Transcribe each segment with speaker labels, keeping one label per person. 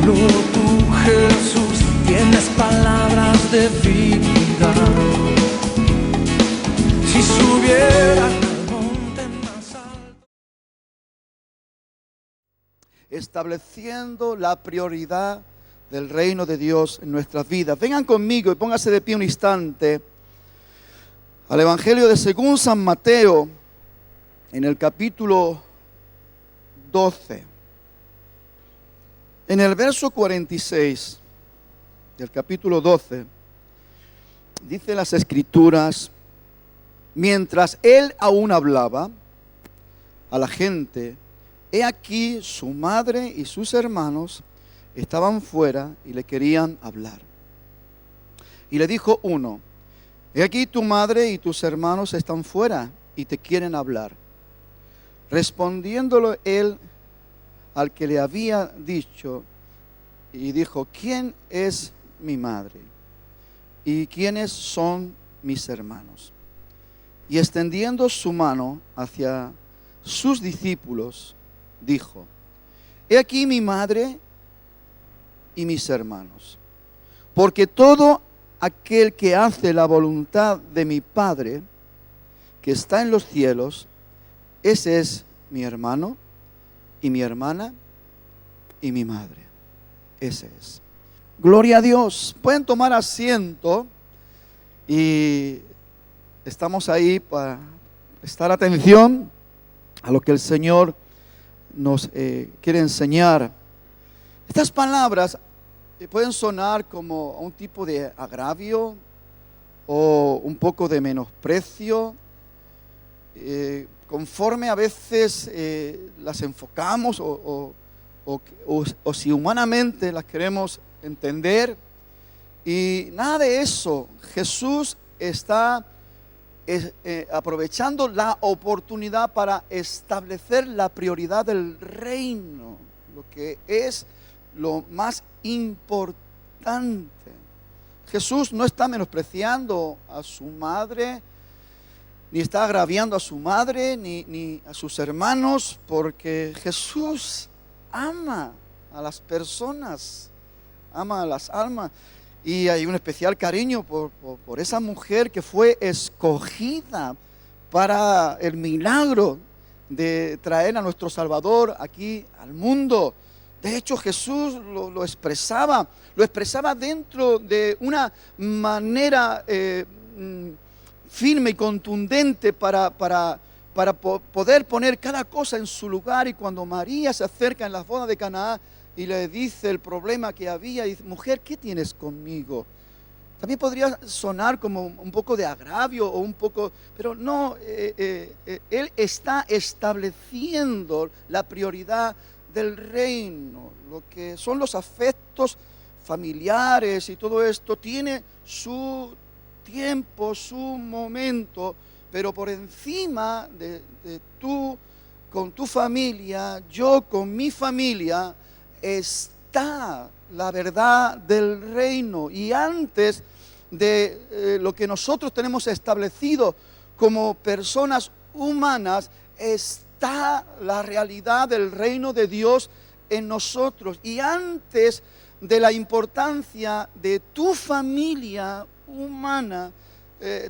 Speaker 1: Solo tú, Jesús, tienes palabras de vida. Si subiera al monte más alto.
Speaker 2: Estableciendo la prioridad del reino de Dios en nuestras vidas. Vengan conmigo y pónganse de pie un instante al Evangelio de según San Mateo, en el capítulo 12. En el verso 46 del capítulo 12, dice las Escrituras: mientras él aún hablaba a la gente, he aquí su madre y sus hermanos estaban fuera y le querían hablar. Y le dijo uno: he aquí tu madre y tus hermanos están fuera y te quieren hablar. Respondiéndolo él al que le había dicho, y dijo: ¿quién es mi madre? ¿Y quiénes son mis hermanos? Y extendiendo su mano hacia sus discípulos, dijo: he aquí mi madre y mis hermanos. Porque todo aquel que hace la voluntad de mi Padre, que está en los cielos, ese es mi hermano y mi hermana y mi madre. Ese es. Gloria a Dios. Pueden tomar asiento y estamos ahí para prestar atención a lo que el Señor nos quiere enseñar. Estas palabras pueden sonar como un tipo de agravio o un poco de menosprecio, conforme a veces las enfocamos o si humanamente las queremos entender. Y nada de eso. Jesús está aprovechando la oportunidad para establecer la prioridad del reino, lo que es lo más importante. Jesús no está menospreciando a su madre, ni está agraviando a su madre, ni a sus hermanos, porque Jesús ama a las personas, ama a las almas. Y hay un especial cariño por esa mujer que fue escogida para el milagro de traer a nuestro Salvador aquí al mundo. De hecho, Jesús lo expresaba dentro de una manera firme y contundente para poder poner cada cosa en su lugar. Y cuando María se acerca en las bodas de Caná y le dice el problema que había, y dice: mujer, ¿qué tienes conmigo? También podría sonar como un poco de agravio o un poco, pero no, él está estableciendo la prioridad del reino. Lo que son los afectos familiares y todo esto tiene su tiempo, su momento, pero por encima de tú con tu familia, yo con mi familia, está la verdad del reino. Y antes de lo que nosotros tenemos establecido como personas humanas, está la realidad del reino de Dios en nosotros. Y antes de la importancia de tu familia humana,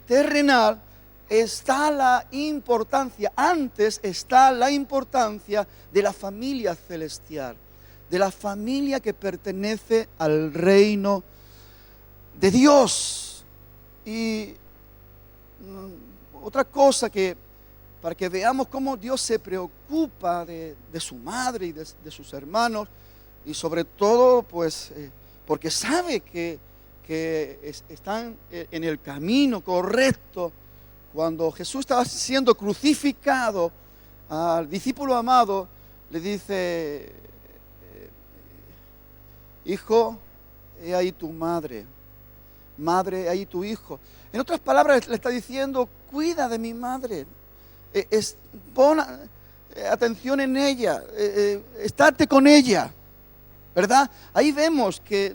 Speaker 2: terrenal, está la importancia, antes está la importancia de la familia celestial, de la familia que pertenece al reino de Dios. Y otra cosa para que veamos cómo Dios se preocupa de su madre y de sus hermanos, y sobre todo pues porque sabe que están en el camino correcto. Cuando Jesús estaba siendo crucificado, al discípulo amado le dice: hijo, he ahí tu madre, madre, he ahí tu hijo. En otras palabras le está diciendo: cuida de mi madre, pon atención en ella, estate con ella, ¿verdad? Ahí vemos que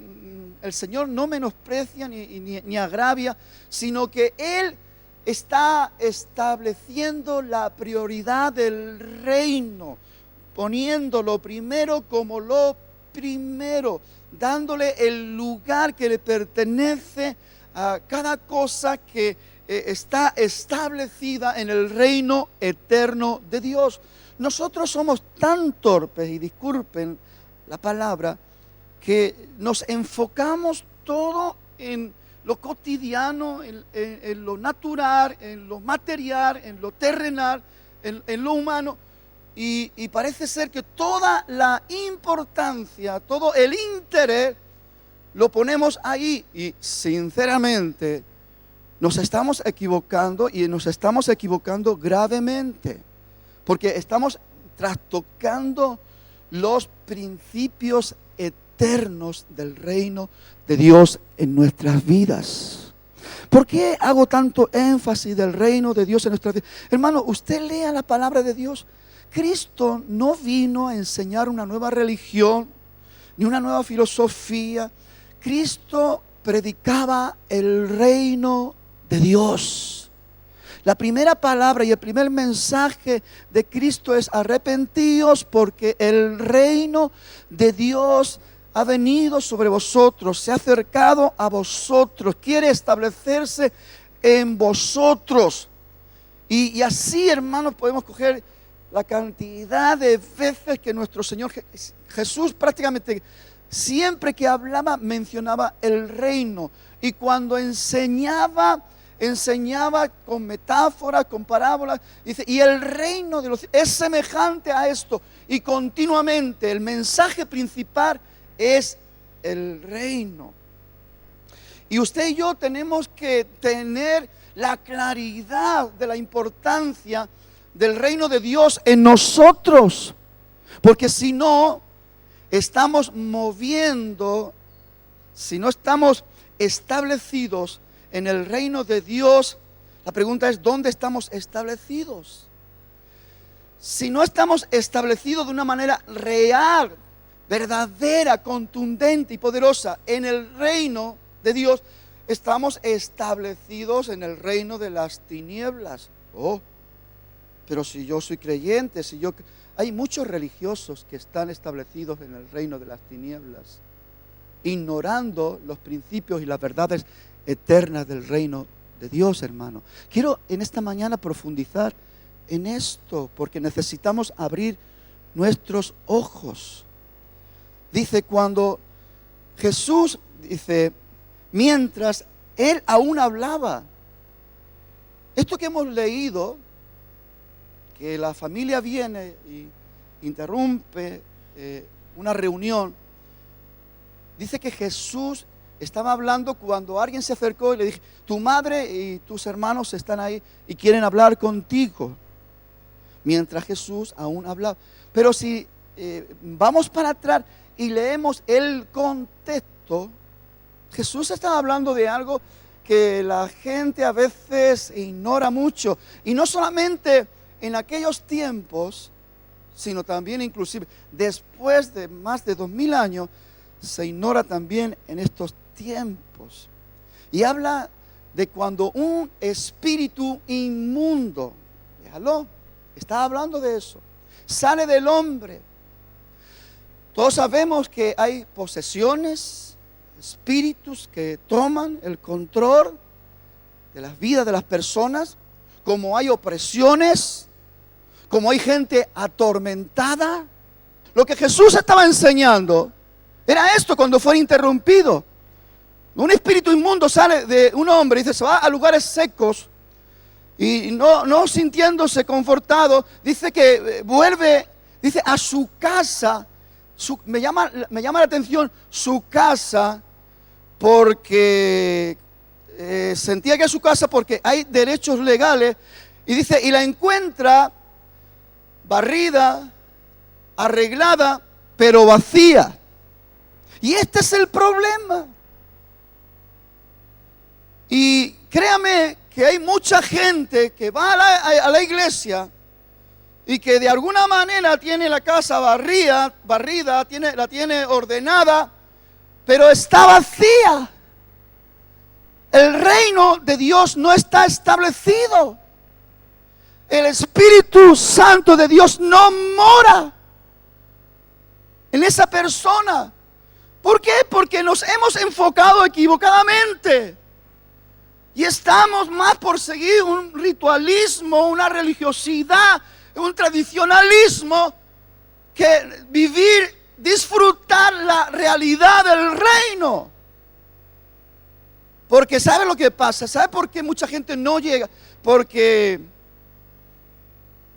Speaker 2: el Señor no menosprecia ni agravia, sino que Él está estableciendo la prioridad del reino, poniéndolo primero como lo primero, dándole el lugar que le pertenece a cada cosa que está establecida en el reino eterno de Dios. Nosotros somos tan torpes, y disculpen la palabra, que nos enfocamos todo en lo cotidiano, en lo natural, en lo material, en lo terrenal, en lo humano, y parece ser que toda la importancia, todo el interés lo ponemos ahí, y sinceramente nos estamos equivocando, y nos estamos equivocando gravemente, porque estamos trastocando los principios eternos del reino de Dios en nuestras vidas. ¿Por qué hago tanto énfasis del reino de Dios en nuestras vidas? Hermano, usted lea la palabra de Dios. Cristo no vino a enseñar una nueva religión, ni una nueva filosofía. Cristo predicaba el reino de Dios. La primera palabra y el primer mensaje de Cristo es: arrepentíos, porque el reino de Dios ha venido sobre vosotros, se ha acercado a vosotros, quiere establecerse en vosotros. Y así, hermanos, podemos coger la cantidad de veces que nuestro Señor Jesús prácticamente siempre que hablaba mencionaba el reino. Y cuando enseñaba con metáforas, con parábolas. Dice, y el reino de los cielos es semejante a esto. Y continuamente el mensaje principal es el reino. Y usted y yo tenemos que tener la claridad de la importancia del reino de Dios en nosotros. Porque si no, estamos moviendo, si no estamos establecidos en el reino de Dios, la pregunta es: ¿dónde estamos establecidos? Si no estamos establecidos de una manera real, verdadera, contundente y poderosa en el reino de Dios, estamos establecidos en el reino de las tinieblas. Oh, pero si yo soy creyente, hay muchos religiosos que están establecidos en el reino de las tinieblas, ignorando los principios y las verdades eternas del reino de Dios, hermano. Quiero en esta mañana profundizar en esto, porque necesitamos abrir nuestros ojos. Dice, cuando Jesús, dice, mientras Él aún hablaba, esto que hemos leído, que la familia viene y interrumpe una reunión, dice que Jesús estaba hablando cuando alguien se acercó y le dije: tu madre y tus hermanos están ahí y quieren hablar contigo. Mientras Jesús aún hablaba. Pero si vamos para atrás y leemos el contexto, Jesús estaba hablando de algo que la gente a veces ignora mucho. Y no solamente en aquellos tiempos, sino también inclusive después de más de 2000 años, se ignora también en estos tiempos. Y habla de cuando un espíritu inmundo, déjalo, está hablando de eso, sale del hombre. Todos sabemos que hay posesiones, espíritus que toman el control de las vidas de las personas, como hay opresiones, como hay gente atormentada. Lo que Jesús estaba enseñando era esto cuando fue interrumpido. Un espíritu inmundo sale de un hombre y dice, se va a lugares secos y no sintiéndose confortado, dice que vuelve, dice, a su casa. Me llama la atención su casa, porque sentía que es su casa porque hay derechos legales, y dice, y la encuentra barrida, arreglada, pero vacía. Y este es el problema. Y créame que hay mucha gente que va a la iglesia y que de alguna manera tiene la casa barrida, la tiene ordenada, pero está vacía. El reino de Dios no está establecido. El Espíritu Santo de Dios no mora. en esa persona. ¿Por qué? Porque nos hemos enfocado equivocadamente. Y estamos más por seguir un ritualismo, una religiosidad, un tradicionalismo, que vivir, disfrutar la realidad del reino. Porque ¿sabe lo que pasa? ¿Sabe por qué mucha gente no llega? Porque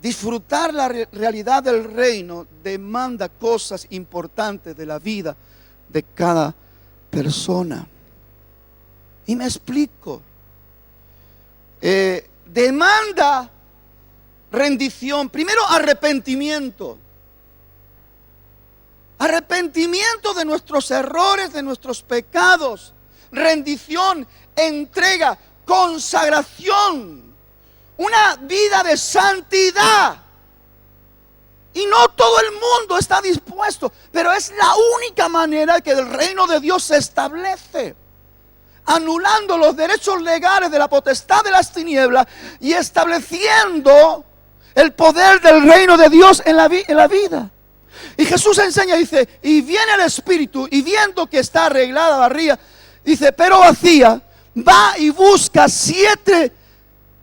Speaker 2: disfrutar la realidad del reino demanda cosas importantes de la vida de cada persona. Y me explico. Demanda rendición, primero arrepentimiento de nuestros errores, de nuestros pecados, rendición, entrega, consagración, una vida de santidad. Y no todo el mundo está dispuesto, pero es la única manera que el reino de Dios se establece, anulando los derechos legales de la potestad de las tinieblas y estableciendo el poder del reino de Dios en la vida. Y Jesús enseña, dice, y viene el Espíritu, y viendo que está arreglada, barría, dice, pero vacía, va y busca 7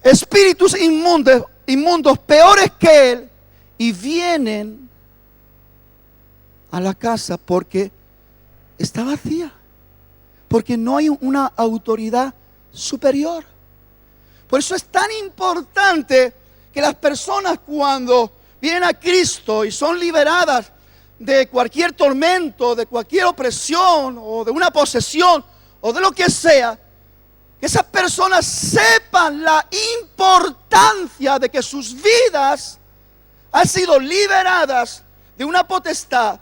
Speaker 2: espíritus inmundos peores que él, y vienen a la casa porque está vacía, porque no hay una autoridad superior. Por eso es tan importante que las personas, cuando vienen a Cristo y son liberadas de cualquier tormento, de cualquier opresión o de una posesión o de lo que sea, que esas personas sepan la importancia de que sus vidas han sido liberadas de una potestad,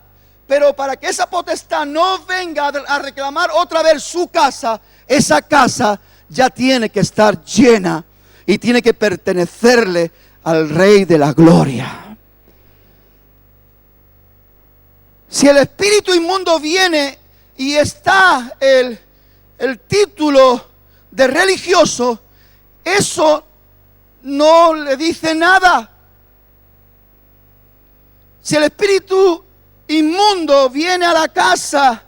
Speaker 2: pero para que esa potestad no venga a reclamar otra vez su casa, esa casa ya tiene que estar llena y tiene que pertenecerle al Rey de la Gloria. Si el espíritu inmundo viene y está el título de religioso, eso no le dice nada. Si el espíritu inmundo viene a la casa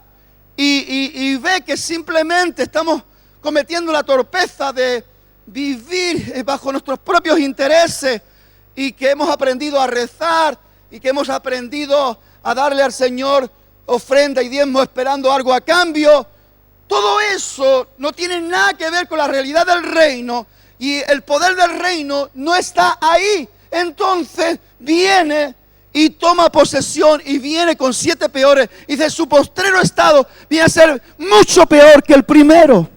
Speaker 2: y ve que simplemente estamos cometiendo la torpeza de vivir bajo nuestros propios intereses y que hemos aprendido a rezar y que hemos aprendido a darle al Señor ofrenda y diezmo esperando algo a cambio, todo eso no tiene nada que ver con la realidad del reino, y el poder del reino no está ahí. Entonces viene y toma posesión y viene con 7 peores, y de su postrero estado viene a ser mucho peor que el primero.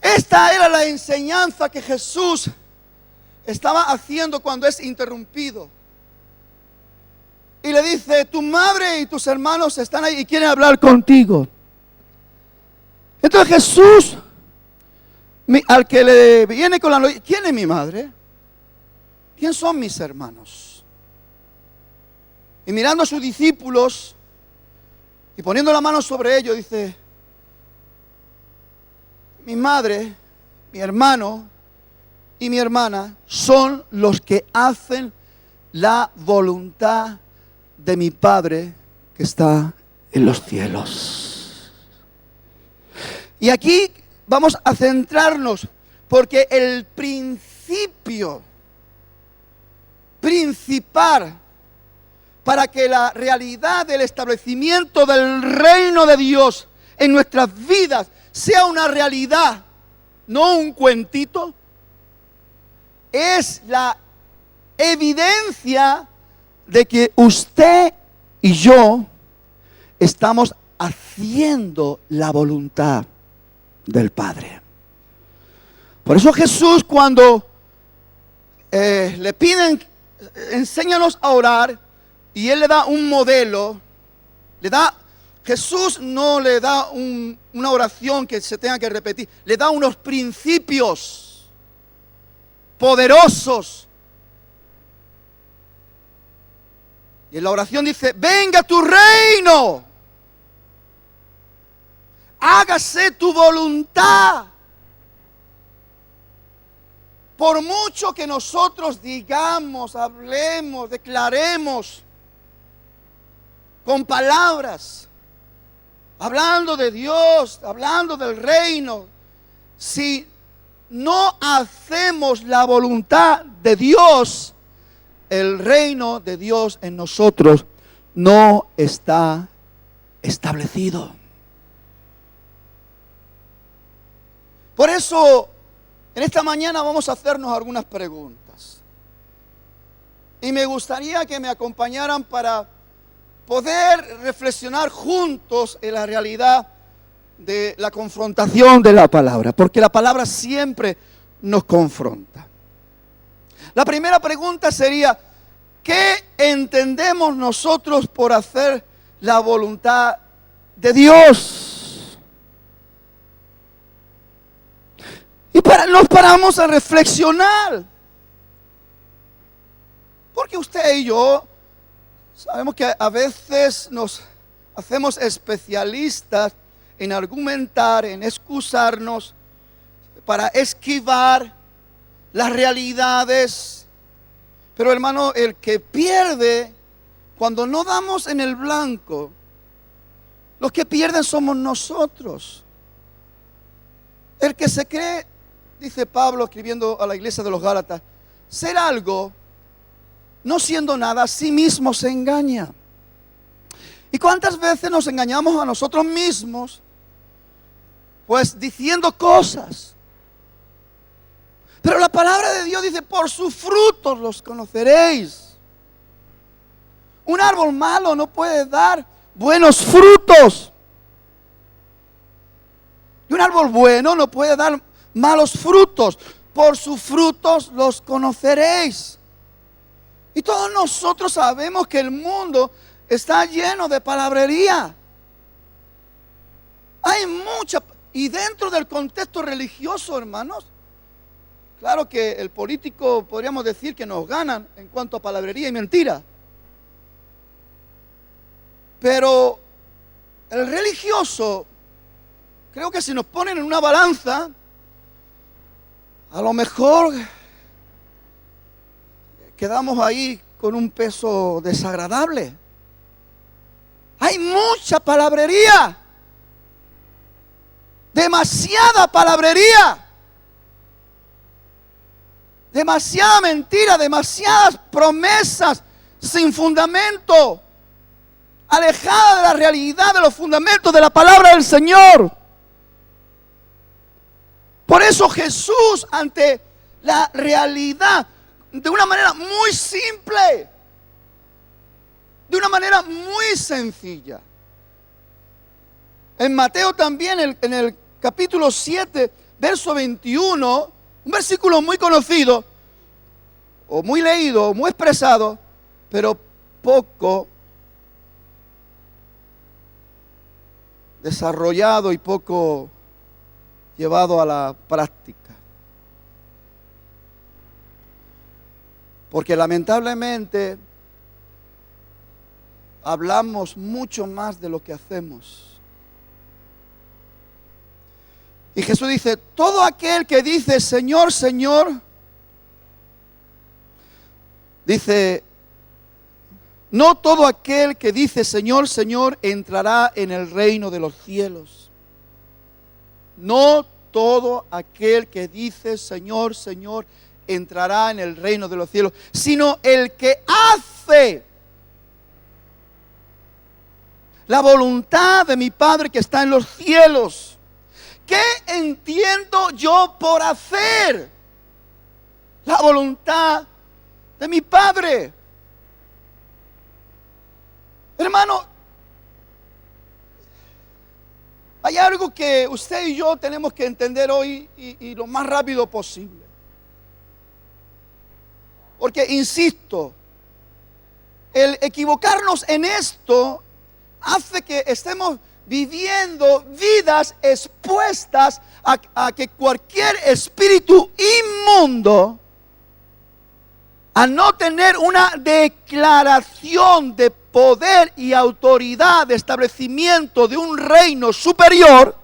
Speaker 2: Esta era la enseñanza que Jesús estaba haciendo cuando es interrumpido. Y le dice, tu madre y tus hermanos están ahí y quieren hablar contigo. Entonces Jesús, al que le viene con la noticia, ¿quién es mi madre? ¿Quién son mis hermanos? Y mirando a sus discípulos y poniendo la mano sobre ellos, dice, mi madre, mi hermano y mi hermana son los que hacen la voluntad de mi Padre que está en los cielos. Y aquí vamos a centrarnos, porque el principio principal para que la realidad del establecimiento del reino de Dios en nuestras vidas sea una realidad, no un cuentito, es la evidencia de que usted y yo estamos haciendo la voluntad del Padre. Por eso Jesús, cuando le piden, enséñanos a orar, y Él le da un modelo, Jesús no le da una oración que se tenga que repetir, le da unos principios poderosos. Y en la oración dice, venga tu reino, hágase tu voluntad. Por mucho que nosotros digamos, hablemos, declaremos con palabras, hablando de Dios, hablando del reino, si no hacemos la voluntad de Dios, el reino de Dios en nosotros no está establecido. Por eso, en esta mañana vamos a hacernos algunas preguntas. Y me gustaría que me acompañaran para poder reflexionar juntos en la realidad de la confrontación de la palabra, porque la palabra siempre nos confronta. La primera pregunta sería: ¿qué entendemos nosotros por hacer la voluntad de Dios? Y nos paramos a reflexionar, porque usted y yo sabemos que a veces nos hacemos especialistas en argumentar, en excusarnos, para esquivar las realidades. Pero hermano, el que pierde cuando no damos en el blanco, los que pierden somos nosotros. El que se cree, dice Pablo escribiendo a la iglesia de los Gálatas, ser algo, no siendo nada, a sí mismo se engaña. ¿Y cuántas veces nos engañamos a nosotros mismos? Pues diciendo cosas. Pero la palabra de Dios dice: por sus frutos los conoceréis. Un árbol malo no puede dar buenos frutos. Y un árbol bueno no puede dar malos frutos. Por sus frutos los conoceréis. Y todos nosotros sabemos que el mundo está lleno de palabrería. Hay mucha. Y dentro del contexto religioso, hermanos, claro que el político podríamos decir que nos ganan en cuanto a palabrería y mentira. Pero el religioso, creo que si nos ponen en una balanza, a lo mejor quedamos ahí con un peso desagradable. Hay mucha palabrería. Demasiada palabrería. Demasiada mentira, demasiadas promesas sin fundamento, alejada de la realidad, de los fundamentos de la palabra del Señor. Por eso Jesús, ante la realidad, de una manera muy simple, de una manera muy sencilla. En Mateo también, en el capítulo 7, verso 21, un versículo muy conocido, o muy leído, o muy expresado, pero poco desarrollado y poco llevado a la práctica. Porque lamentablemente hablamos mucho más de lo que hacemos. Y Jesús dice: todo aquel que dice Señor, Señor, dice, no todo aquel que dice Señor, Señor entrará en el reino de los cielos. No todo aquel que dice Señor, Señor entrará en el reino de los cielos, sino el que hace la voluntad de mi Padre que está en los cielos. ¿Qué entiendo yo por hacer la voluntad de mi Padre? Hermano, hay algo que usted y yo tenemos que entender hoy y lo más rápido posible. Porque, insisto, el equivocarnos en esto hace que estemos viviendo vidas expuestas a que cualquier espíritu inmundo, al no tener una declaración de poder y autoridad de establecimiento de un reino superior,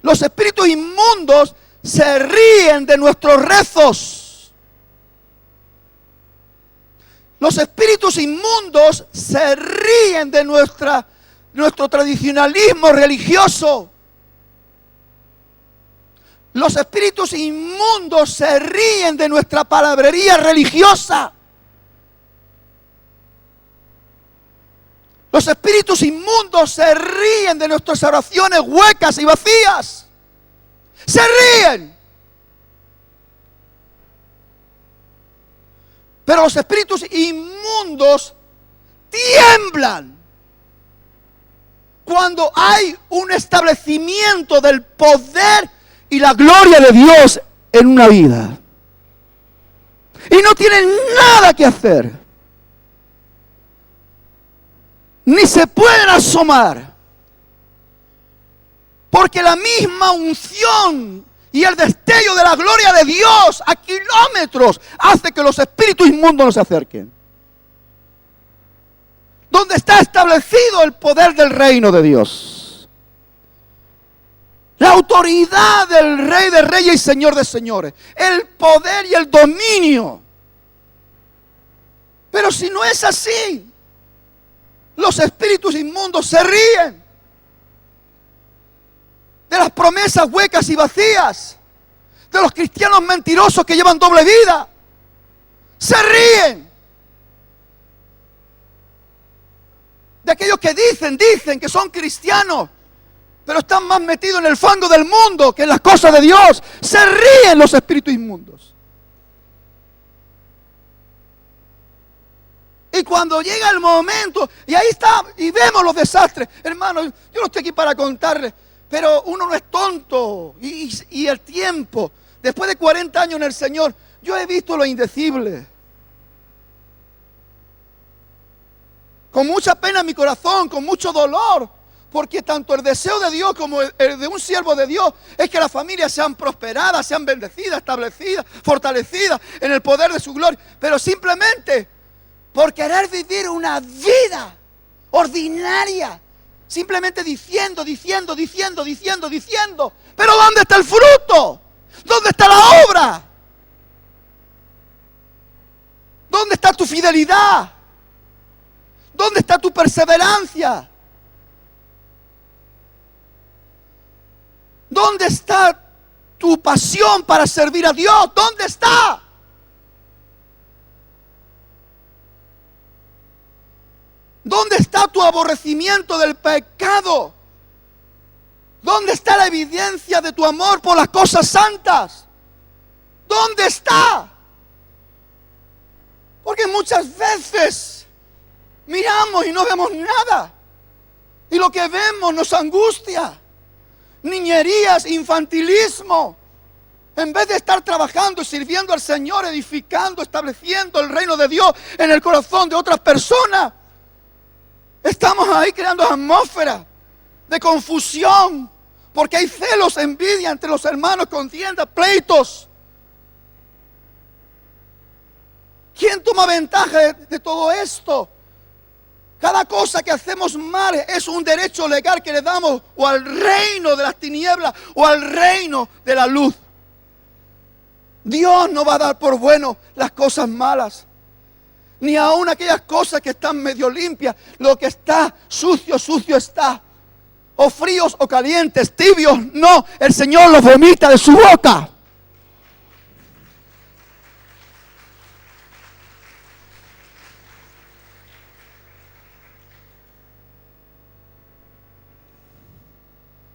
Speaker 2: los espíritus inmundos se ríen de nuestros rezos. Los espíritus inmundos se ríen de nuestro tradicionalismo religioso. Los espíritus inmundos se ríen de nuestra palabrería religiosa. Los espíritus inmundos se ríen de nuestras oraciones huecas y vacías. Se ríen. Pero los espíritus inmundos tiemblan cuando hay un establecimiento del poder y la gloria de Dios en una vida. Y no tienen nada que hacer. Ni se pueden asomar. Porque la misma unción y el destello de la gloria de Dios a kilómetros hace que los espíritus inmundos no se acerquen. Donde está establecido el poder del reino de Dios. La autoridad del Rey de Reyes y Señor de Señores. El poder y el dominio. Pero si no es así, los espíritus inmundos se ríen de las promesas huecas y vacías, de los cristianos mentirosos que llevan doble vida. Se ríen de aquellos que dicen que son cristianos, pero están más metidos en el fango del mundo que en las cosas de Dios. Se ríen los espíritus inmundos. Y cuando llega el momento, y ahí está, y vemos los desastres. Hermanos, yo no estoy aquí para contarles, pero uno no es tonto. Y el tiempo, después de 40 años en el Señor, yo he visto lo indecible. Con mucha pena en mi corazón, con mucho dolor. Porque tanto el deseo de Dios como el de un siervo de Dios es que las familias sean prosperadas, sean bendecidas, establecidas, fortalecidas en el poder de su gloria. Pero simplemente por querer vivir una vida ordinaria, simplemente diciendo. Pero ¿dónde está el fruto? ¿Dónde está la obra? ¿Dónde está tu fidelidad? ¿Dónde está tu perseverancia? ¿Dónde está tu pasión para servir a Dios? ¿Dónde está? ¿Dónde está tu aborrecimiento del pecado? ¿Dónde está la evidencia de tu amor por las cosas santas? ¿Dónde está? Porque muchas veces miramos y no vemos nada. Y lo que vemos nos angustia. Niñerías, infantilismo. En vez de estar trabajando y sirviendo al Señor, edificando, estableciendo el reino de Dios en el corazón de otras personas, estamos ahí creando atmósfera de confusión, porque hay celos, envidia entre los hermanos, contiendas, pleitos. ¿Quién toma ventaja de todo esto? Cada cosa que hacemos mal es un derecho legal que le damos o al reino de las tinieblas o al reino de la luz. Dios no va a dar por bueno las cosas malas, ni aun aquellas cosas que están medio limpias. Lo que está sucio, sucio está. O fríos o calientes, tibios, no. El Señor los vomita de su boca.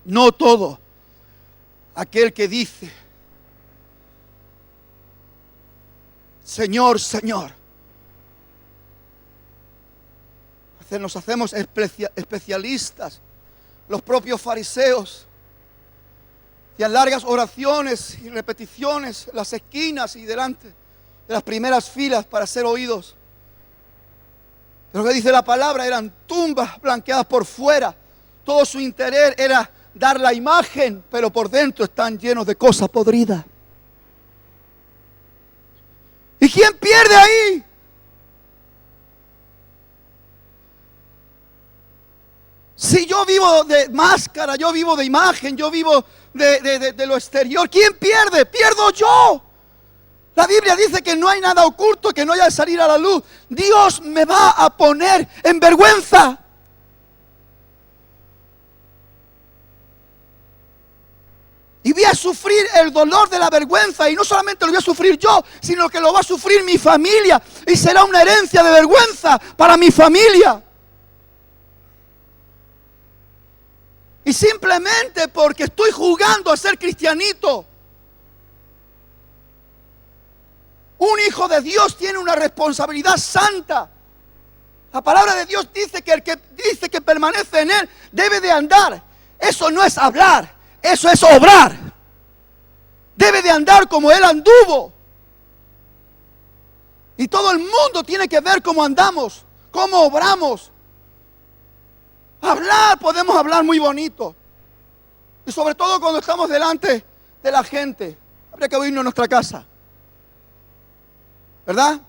Speaker 2: No todo aquel que dice, Señor, Señor. Nos hacemos especialistas, los propios fariseos, hacían largas oraciones y repeticiones en las esquinas y delante de las primeras filas para ser oídos. Pero lo que dice la palabra eran tumbas blanqueadas por fuera. Todo su interés era dar la imagen, pero por dentro están llenos de cosas podridas. ¿Y quién pierde ahí? Si yo vivo de máscara, yo vivo de imagen, yo vivo de lo exterior, ¿quién pierde? Pierdo yo. La Biblia dice que no hay nada oculto que no haya de salir a la luz. Dios me va a poner en vergüenza. Y voy a sufrir el dolor de la vergüenza. Y no solamente lo voy a sufrir yo, sino que lo va a sufrir mi familia. Y será una herencia de vergüenza para mi familia. Y simplemente porque estoy jugando a ser cristianito. Un hijo de Dios tiene una responsabilidad santa. La palabra de Dios dice que el que dice que permanece en Él debe de andar. Eso no es hablar, eso es obrar. Debe de andar como Él anduvo. Y todo el mundo tiene que ver cómo andamos, cómo obramos. Hablar, podemos hablar muy bonito. Y sobre todo cuando estamos delante de la gente. Habría que oírnos en nuestra casa. ¿Verdad?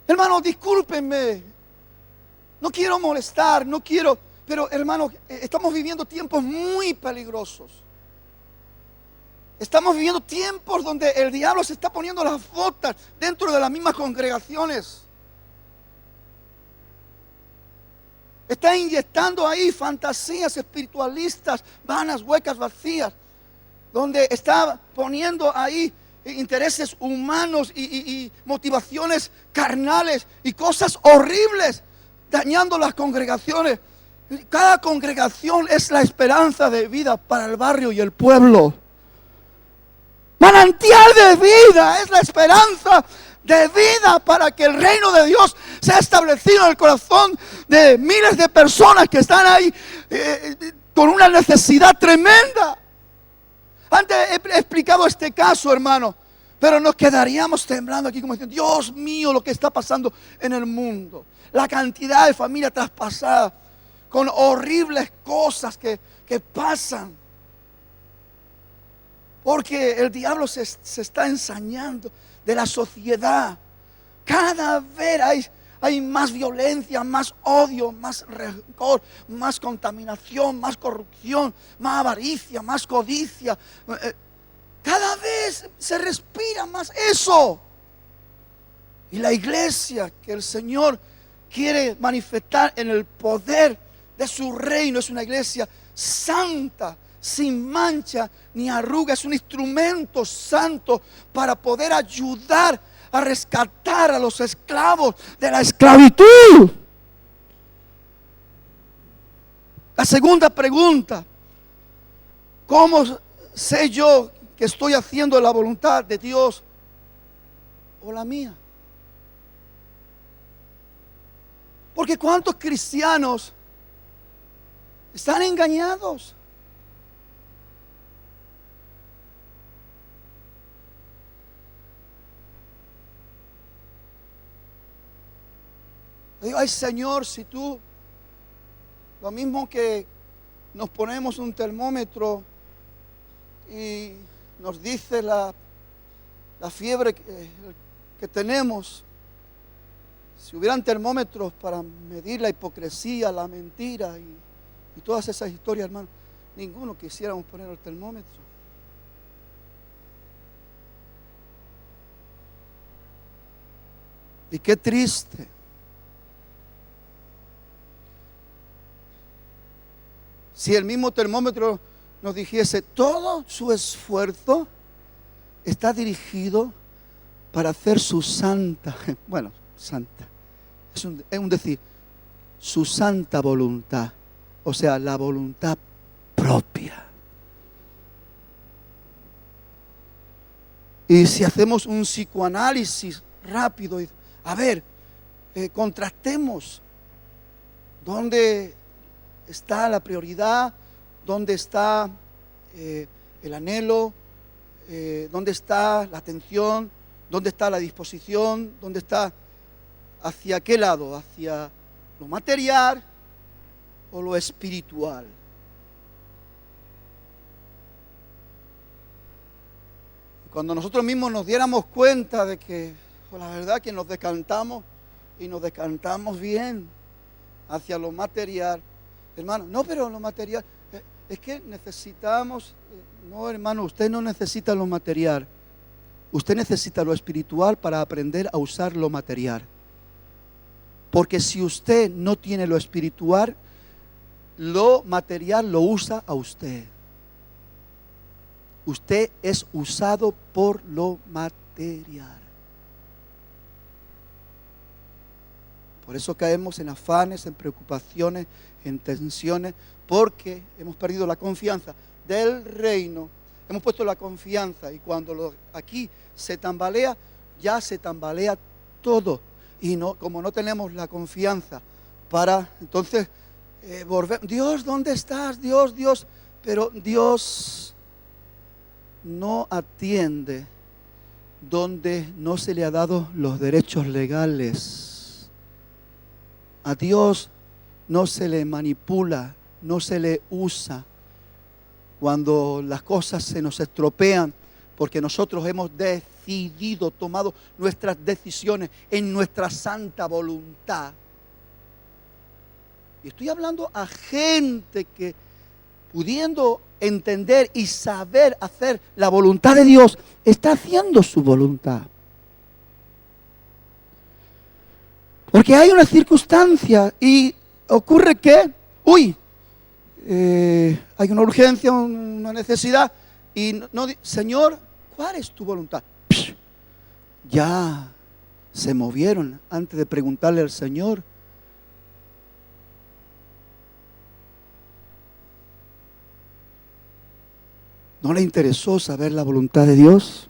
Speaker 2: Hermano, discúlpenme. No quiero molestar, no quiero. Pero hermano, estamos viviendo tiempos muy peligrosos. Estamos viviendo tiempos donde el diablo se está poniendo las botas dentro de las mismas congregaciones. Está inyectando ahí fantasías espiritualistas, vanas, huecas, vacías. Donde está poniendo ahí intereses humanos y motivaciones carnales y cosas horribles, dañando las congregaciones. Cada congregación es la esperanza de vida para el barrio y el pueblo. Manantial de vida es la esperanza de vida para que el reino de Dios sea establecido en el corazón de miles de personas que están ahí con una necesidad tremenda. Antes he explicado este caso, hermano, pero nos quedaríamos temblando aquí como diciendo, Dios mío, lo que está pasando en el mundo. La cantidad de familias traspasadas con horribles cosas que pasan. Porque el diablo se está ensañando de la sociedad. Cada vez hay más violencia, más odio, más rencor, más contaminación, más corrupción, más avaricia, más codicia. Cada vez se respira más eso. Y la iglesia que el Señor quiere manifestar en el poder de su reino es una iglesia santa, sin mancha ni arruga. Es un instrumento santo para poder ayudar a rescatar a los esclavos de la esclavitud. La segunda pregunta: ¿cómo sé yo que estoy haciendo la voluntad de Dios o la mía? Porque ¿cuántos cristianos están engañados? Digo, ay Señor, si tú, lo mismo que nos ponemos un termómetro y nos dice la fiebre que tenemos, si hubieran termómetros para medir la hipocresía, la mentira y todas esas historias, hermano, ninguno quisiéramos poner el termómetro. Y qué triste. Si el mismo termómetro nos dijese, todo su esfuerzo está dirigido para hacer su santa, bueno, santa, es un decir, su santa voluntad, o sea, la voluntad propia. Y si hacemos un psicoanálisis rápido, a ver, contrastemos dónde está la prioridad, dónde está el anhelo, dónde está la atención, dónde está la disposición, dónde está, hacia qué lado, hacia lo material o lo espiritual. Cuando nosotros mismos nos diéramos cuenta de que, pues la verdad que nos decantamos y nos decantamos bien hacia lo material, Hermano, no, pero lo material, es que necesitamos, no hermano, usted no necesita lo material, usted necesita lo espiritual para aprender a usar lo material. Porque si usted no tiene lo espiritual, lo material lo usa a usted. Usted es usado por lo material. Por eso caemos en afanes, en preocupaciones, en tensiones, porque hemos perdido la confianza del reino. Hemos puesto la confianza y cuando aquí se tambalea, ya se tambalea todo. Y no, como no tenemos la confianza para entonces volver. Dios, ¿dónde estás? Dios. Pero Dios no atiende donde no se le ha dado los derechos legales. A Dios no se le manipula, no se le usa cuando las cosas se nos estropean, porque nosotros hemos decidido, tomado nuestras decisiones en nuestra santa voluntad. Y estoy hablando a gente que, pudiendo entender y saber hacer la voluntad de Dios, está haciendo su voluntad. Porque hay una circunstancia y ocurre que, hay una urgencia, una necesidad, y no, Señor, ¿cuál es tu voluntad? Ya se movieron antes de preguntarle al Señor. ¿No le interesó saber la voluntad de Dios?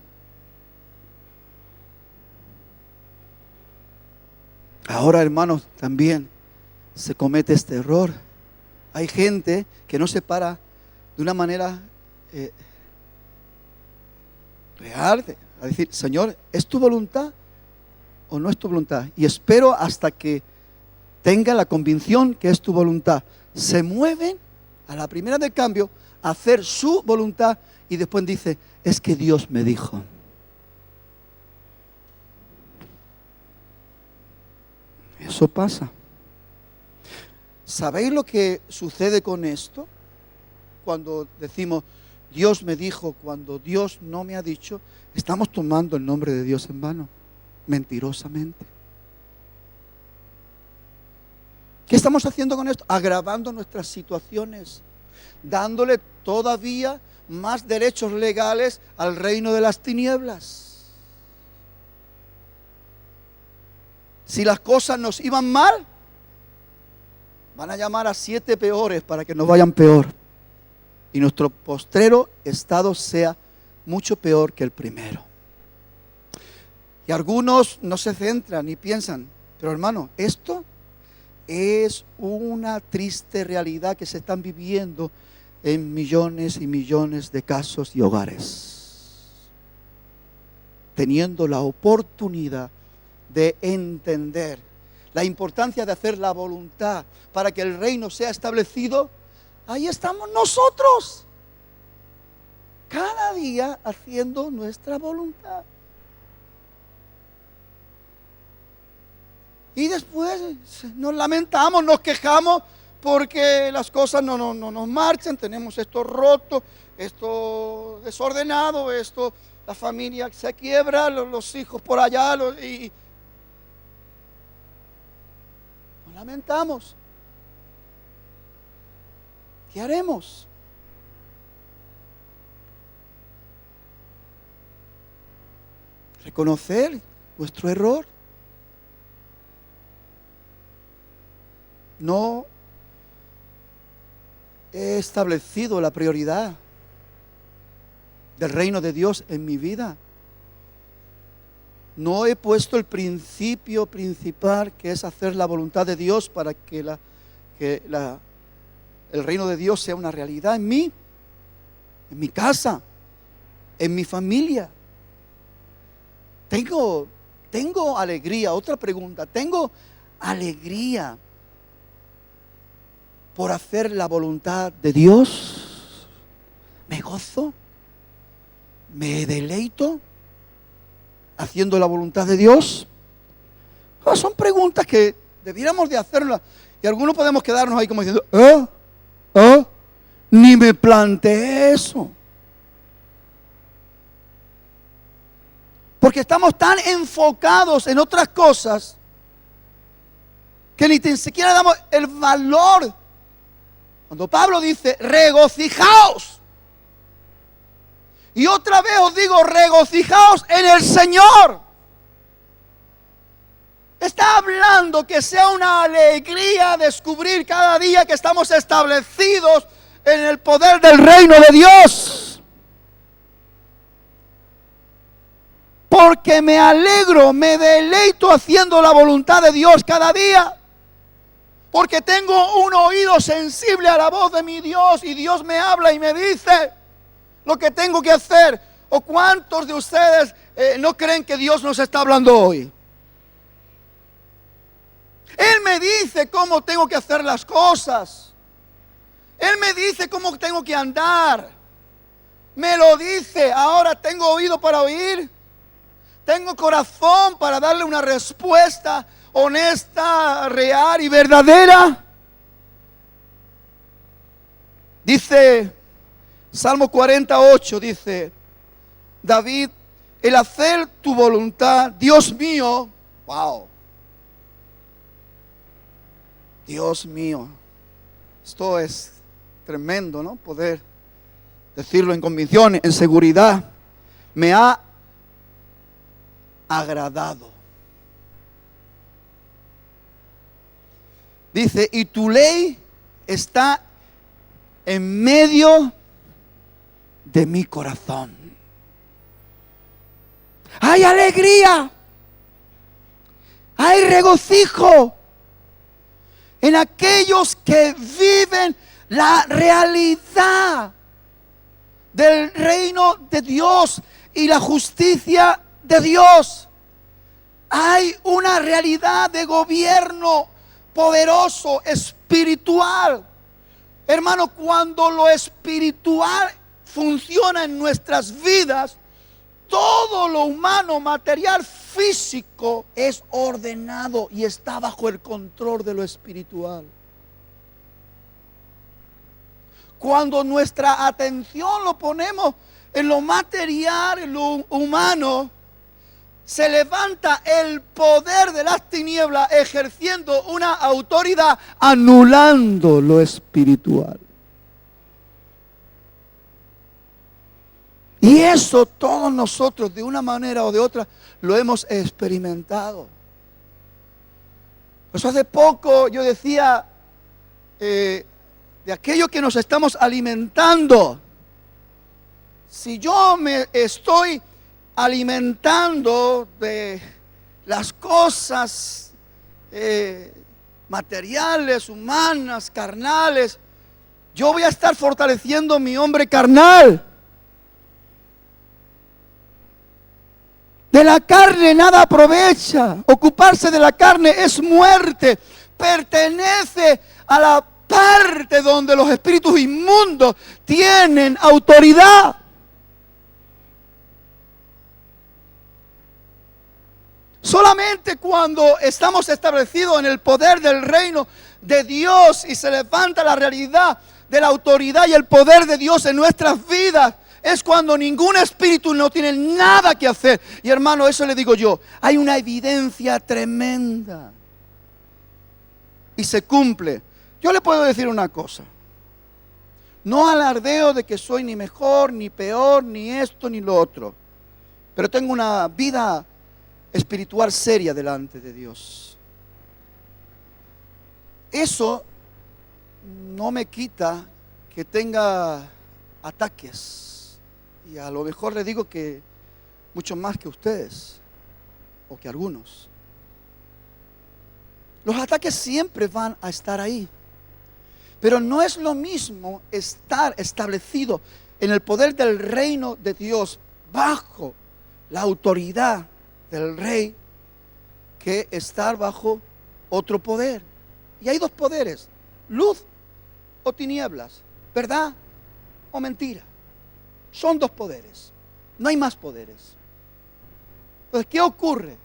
Speaker 2: Ahora, hermanos, también se comete este error. Hay gente que no se para de una manera real a decir, Señor, ¿es tu voluntad o no es tu voluntad? Y espero hasta que tenga la convicción que es tu voluntad. Se mueven a la primera de cambio a hacer su voluntad y después dice, es que Dios me dijo. Eso pasa. ¿Sabéis lo que sucede con esto? Cuando decimos, Dios me dijo, cuando Dios no me ha dicho, estamos tomando el nombre de Dios en vano, mentirosamente. ¿Qué estamos haciendo con esto? Agravando nuestras situaciones, dándole todavía más derechos legales al reino de las tinieblas. Si las cosas nos iban mal, van a llamar a 7 peores para que nos vayan peor. Y nuestro postrero estado sea mucho peor que el primero. Y algunos no se centran y piensan, pero hermano, esto es una triste realidad que se están viviendo en millones y millones de casos y hogares. Teniendo la oportunidad de entender la importancia de hacer la voluntad para que el reino sea establecido, ahí estamos nosotros, cada día haciendo nuestra voluntad. Y después nos lamentamos, nos quejamos porque las cosas no nos marchan, tenemos esto roto, esto desordenado, esto, la familia se quiebra, los hijos por allá, y nos lamentamos. ¿Qué haremos? Reconocer nuestro error. No he establecido la prioridad del reino de Dios en mi vida. No he puesto el principio principal, que es hacer la voluntad de Dios para que el reino de Dios sea una realidad en mí, en mi casa, en mi familia. Tengo alegría. Otra pregunta. ¿Tengo alegría por hacer la voluntad de Dios? ¿Me gozo? ¿Me deleito haciendo la voluntad de Dios? Son preguntas que debiéramos de hacerlas. Y algunos podemos quedarnos ahí como diciendo, ¿Oh? Ni me planteé eso. Porque estamos tan enfocados en otras cosas que ni siquiera damos el valor. Cuando Pablo dice, regocijaos. Y otra vez os digo, regocijaos en el Señor. Está hablando que sea una alegría descubrir cada día que estamos establecidos en el poder del reino de Dios. Porque me alegro, me deleito haciendo la voluntad de Dios cada día. Porque tengo un oído sensible a la voz de mi Dios y Dios me habla y me dice lo que tengo que hacer. ¿O cuántos de ustedes no creen que Dios nos está hablando hoy? Él me dice cómo tengo que hacer las cosas. Él me dice cómo tengo que andar. Me lo dice. Ahora tengo oído para oír. Tengo corazón para darle una respuesta honesta, real y verdadera. Dice Salmo 48, dice David, el hacer tu voluntad, Dios mío, wow, Dios mío, esto es tremendo, ¿no? Poder decirlo en convicción, en seguridad, me ha agradado. Dice, y tu ley está en medio de mi corazón. Hay alegría, hay regocijo en aquellos que viven la realidad del reino de Dios y la justicia de Dios. Hay una realidad de gobierno poderoso, espiritual. Hermano, cuando lo espiritual funciona en nuestras vidas, todo lo humano, material, físico es ordenado y está bajo el control de lo espiritual. Cuando nuestra atención lo ponemos en lo material, en lo humano, se levanta el poder de las tinieblas ejerciendo una autoridad, anulando lo espiritual. Y eso todos nosotros, de una manera o de otra, lo hemos experimentado. Pues hace poco yo decía de aquello que nos estamos alimentando. Si yo me estoy alimentando de las cosas materiales, humanas, carnales, yo voy a estar fortaleciendo mi hombre carnal. De la carne nada aprovecha. Ocuparse de la carne es muerte. Pertenece a la parte donde los espíritus inmundos tienen autoridad. Solamente cuando estamos establecidos en el poder del reino de Dios y se levanta la realidad de la autoridad y el poder de Dios en nuestras vidas, es cuando ningún espíritu no tiene nada que hacer. Y hermano, eso le digo yo, hay una evidencia tremenda. Y se cumple. Yo le puedo decir una cosa. No alardeo de que soy ni mejor, ni peor, ni esto, ni lo otro. Pero tengo una vida espiritual seria delante de Dios. Eso no me quita que tenga ataques. Y a lo mejor le digo que mucho más que ustedes o que algunos. Los ataques siempre van a estar ahí. Pero no es lo mismo estar establecido en el poder del reino de Dios bajo la autoridad del rey que estar bajo otro poder. Y hay dos poderes: luz o tinieblas, verdad o mentira. Son dos poderes, no hay más poderes. Entonces, ¿qué ocurre?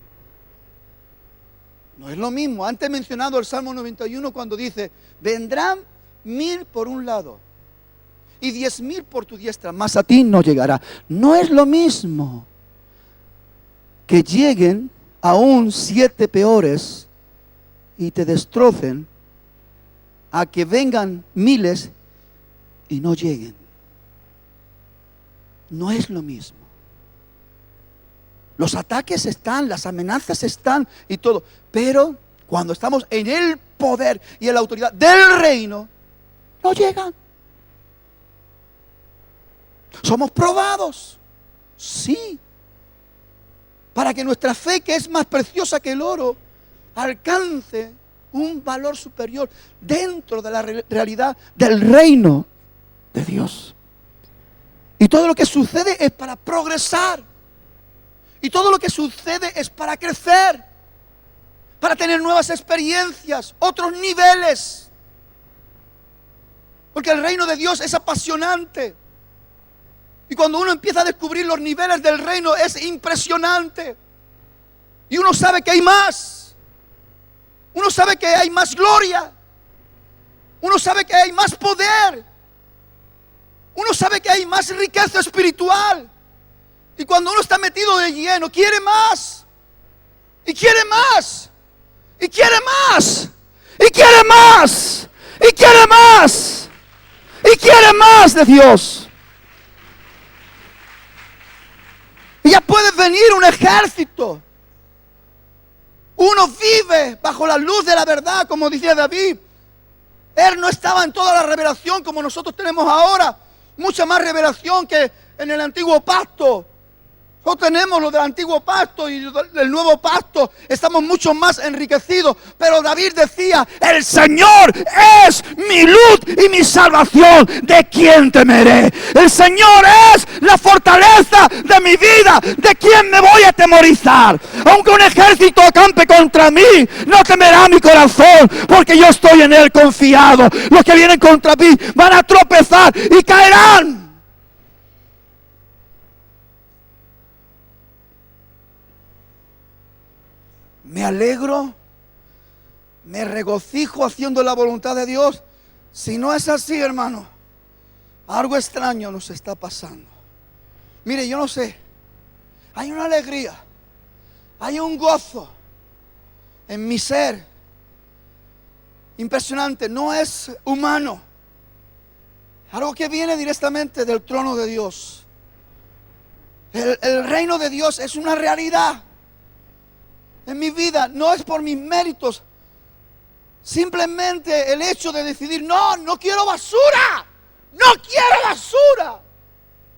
Speaker 2: No es lo mismo. Antes he mencionado el Salmo 91 cuando dice: vendrán 1000 por un lado y 10,000 por tu diestra, mas a ti no llegará. No es lo mismo que lleguen aún 7 peores y te destrocen, a que vengan miles y no lleguen. No es lo mismo. Los ataques están, las amenazas están y todo, pero cuando estamos en el poder y en la autoridad del reino, no llegan. Somos probados, sí, para que nuestra fe, que es más preciosa que el oro, alcance un valor superior dentro de la realidad del reino de Dios. Y todo lo que sucede es para progresar. Y todo lo que sucede es para crecer, para tener nuevas experiencias, otros niveles. Porque el reino de Dios es apasionante. Y cuando uno empieza a descubrir los niveles del reino es impresionante. Y uno sabe que hay más. Uno sabe que hay más gloria. Uno sabe que hay más poder. Uno sabe que hay más riqueza espiritual. Y cuando uno está metido de lleno, quiere más. Y quiere más. Y quiere más. Y quiere más. Y quiere más. Y quiere más de Dios. Y ya puede venir un ejército. Uno vive bajo la luz de la verdad, como decía David. Él no estaba en toda la revelación como nosotros tenemos ahora. Mucha más revelación que en el antiguo pacto. Nosotros tenemos lo del antiguo pacto y del nuevo pacto. Estamos mucho más enriquecidos. Pero David decía: el Señor es mi luz y mi salvación. ¿De quién temeré? El Señor es la fortaleza de mi vida. ¿De quién me voy a atemorizar? Aunque un ejército acampe contra mí, no temerá mi corazón, porque yo estoy en Él confiado. Los que vienen contra mí van a tropezar y caerán. Me alegro, me regocijo haciendo la voluntad de Dios. Si no es así, hermano, algo extraño nos está pasando. Mire, yo no sé, hay una alegría, hay un gozo en mi ser impresionante. No es humano, algo que viene directamente del trono de Dios. El reino de Dios es una realidad en mi vida. No es por mis méritos. Simplemente el hecho de decidir: no quiero basura. No quiero basura.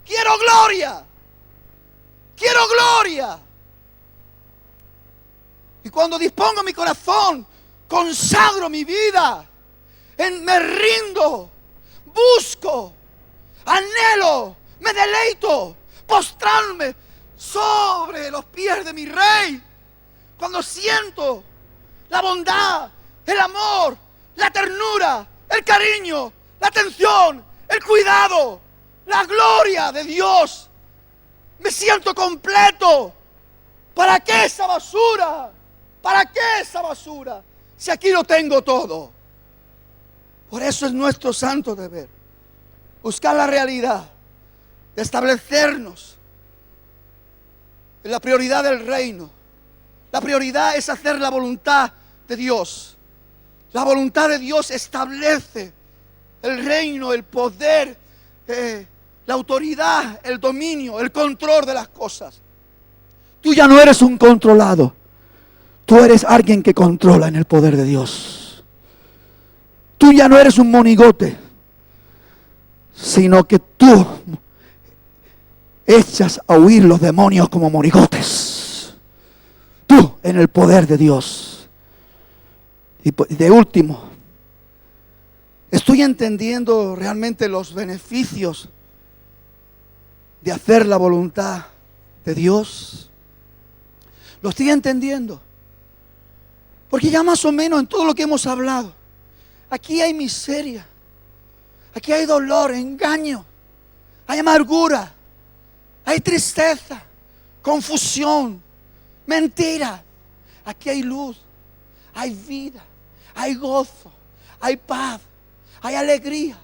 Speaker 2: Quiero gloria. Quiero gloria. Y cuando dispongo mi corazón, consagro mi vida, me rindo, busco, anhelo, me deleito, postrarme sobre los pies de mi Rey. Cuando siento la bondad, el amor, la ternura, el cariño, la atención, el cuidado, la gloria de Dios, me siento completo. ¿Para qué esa basura? ¿Para qué esa basura? Si aquí lo tengo todo. Por eso es nuestro santo deber buscar la realidad, de establecernos en la prioridad del reino. La prioridad es hacer la voluntad de Dios. La voluntad de Dios establece el reino, el poder, la autoridad, el dominio, el control de las cosas. Tú ya no eres un controlado. Tú eres alguien que controla en el poder de Dios. Tú ya no eres un monigote, sino que tú echas a huir los demonios como monigotes. Tú en el poder de Dios. Y de último, estoy entendiendo realmente los beneficios de hacer la voluntad de Dios. Lo estoy entendiendo. Porque ya más o menos en todo lo que hemos hablado, aquí hay miseria, aquí hay dolor, engaño, hay amargura, hay tristeza, confusión, mentira. Aquí hay luz, hay vida, hay gozo, hay paz, hay alegría,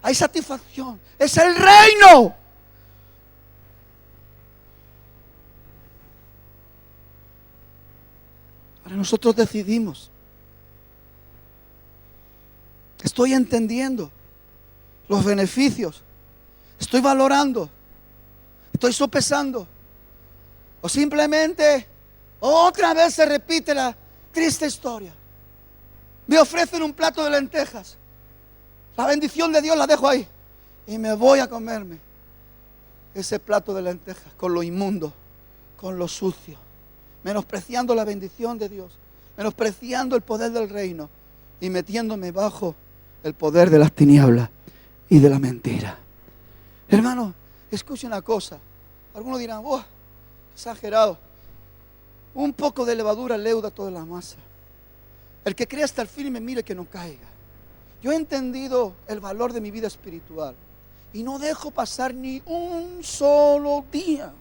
Speaker 2: hay satisfacción. Es el reino. Ahora nosotros decidimos. Estoy entendiendo los beneficios. Estoy valorando. Estoy sopesando. O simplemente otra vez se repite la triste historia. Me ofrecen un plato de lentejas. La bendición de Dios la dejo ahí. Y me voy a comerme ese plato de lentejas con lo inmundo, con lo sucio, menospreciando la bendición de Dios, menospreciando el poder del reino y metiéndome bajo el poder de las tinieblas y de la mentira. Hermano, escuche una cosa. Algunos dirán, oh, exagerado. Un poco de levadura leuda toda la masa. El que cree hasta el firme, mire que no caiga. Yo he entendido el valor de mi vida espiritual y no dejo pasar ni un solo día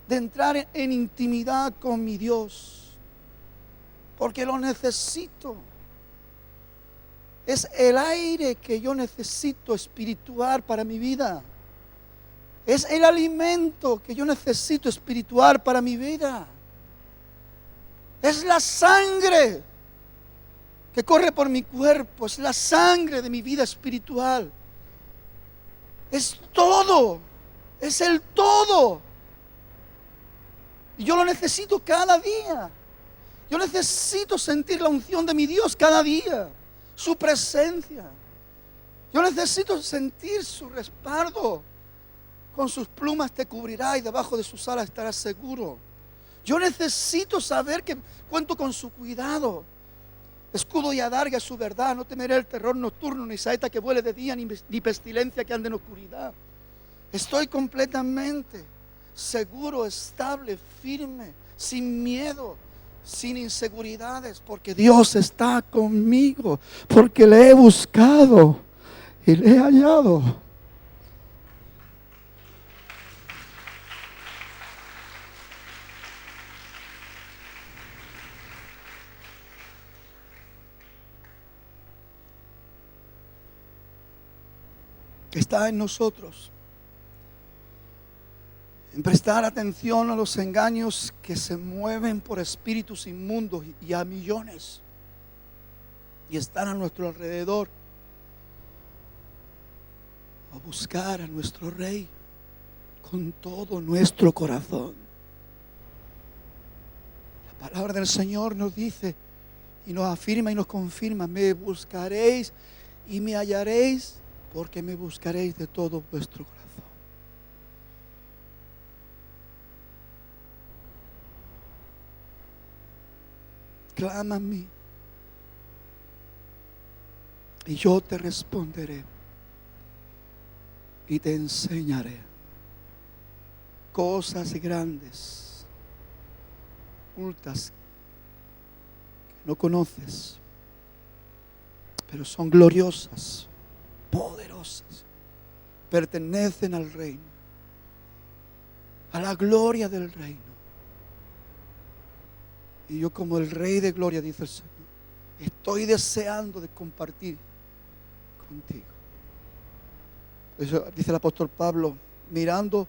Speaker 2: de entrar en intimidad con mi Dios, porque lo necesito. Es el aire que yo necesito espiritual para mi vida. Es el alimento que yo necesito espiritual para mi vida. Es la sangre que corre por mi cuerpo. Es la sangre de mi vida espiritual. Es todo. Es el todo. Y yo lo necesito cada día. Yo necesito sentir la unción de mi Dios cada día. Su presencia. Yo necesito sentir su respaldo. Con sus plumas te cubrirá y debajo de sus alas estarás seguro. Yo necesito saber que cuento con su cuidado. Escudo y adarga es su verdad. No temeré el terror nocturno, ni saeta que vuele de día, ni pestilencia que ande en oscuridad. Estoy completamente seguro, estable, firme, sin miedo, sin inseguridades, porque Dios está conmigo, porque le he buscado y le he hallado. Está en nosotros, en prestar atención a los engaños que se mueven por espíritus inmundos y a millones y están a nuestro alrededor, a buscar a nuestro Rey con todo nuestro corazón. La palabra del Señor nos dice y nos afirma y nos confirma: me buscaréis y me hallaréis, porque me buscaréis de todo vuestro corazón. Clama a mí y yo te responderé y te enseñaré cosas grandes, ocultas, que no conoces, pero son gloriosas, poderosas, pertenecen al reino, a la gloria del reino. Y yo, como el Rey de gloria, dice el Señor, estoy deseando de compartir contigo. Eso dice el apóstol Pablo, mirando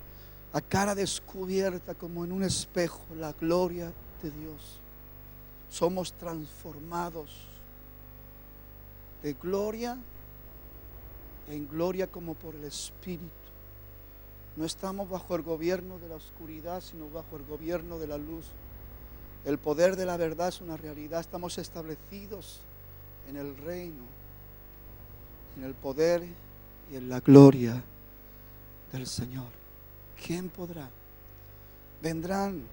Speaker 2: a cara descubierta como en un espejo la gloria de Dios. Somos transformados de gloria en gloria como por el Espíritu. No estamos bajo el gobierno de la oscuridad, sino bajo el gobierno de la luz. El poder de la verdad es una realidad. Estamos establecidos en el reino, en el poder y en la gloria del Señor. ¿Quién podrá? Vendrán.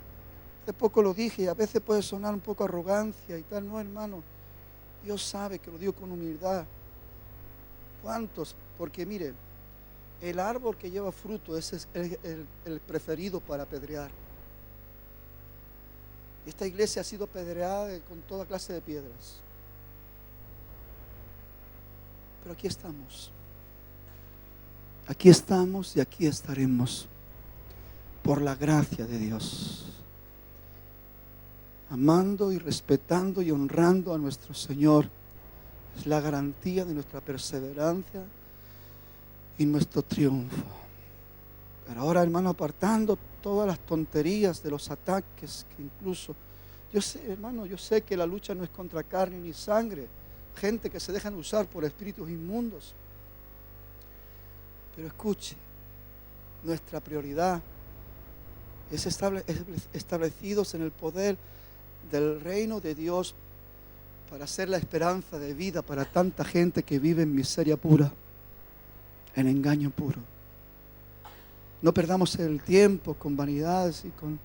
Speaker 2: Hace poco lo dije y a veces puede sonar un poco arrogancia y tal. No, hermano, Dios sabe que lo digo con humildad. ¿Cuántos? Porque mire, el árbol que lleva fruto ese es el preferido para apedrear. Esta iglesia ha sido apedreada con toda clase de piedras. Pero aquí estamos. Aquí estamos y aquí estaremos por la gracia de Dios, amando y respetando y honrando a nuestro Señor Es la garantía de nuestra perseverancia y nuestro triunfo. Pero ahora, hermano, apartando todas las tonterías de los ataques que incluso, yo sé, hermano, yo sé que la lucha no es contra carne ni sangre, gente que se dejan usar por espíritus inmundos. Pero escuche, nuestra prioridad es establecidos en el poder del reino de Dios para ser la esperanza de vida para tanta gente que vive en miseria pura, en engaño puro. No perdamos el tiempo con vanidades y con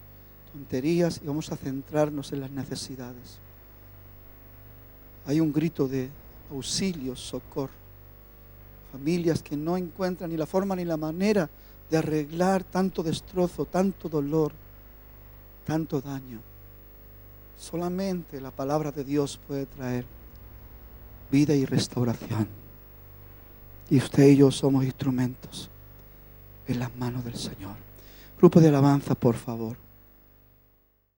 Speaker 2: tonterías y vamos a centrarnos en las necesidades. Hay un grito de auxilio, socorro. Familias que no encuentran ni la forma ni la manera de arreglar tanto destrozo, tanto dolor, tanto daño. Solamente la palabra de Dios puede traer vida y restauración. Y usted y yo somos instrumentos en las manos del Señor. Grupo de alabanza, por favor.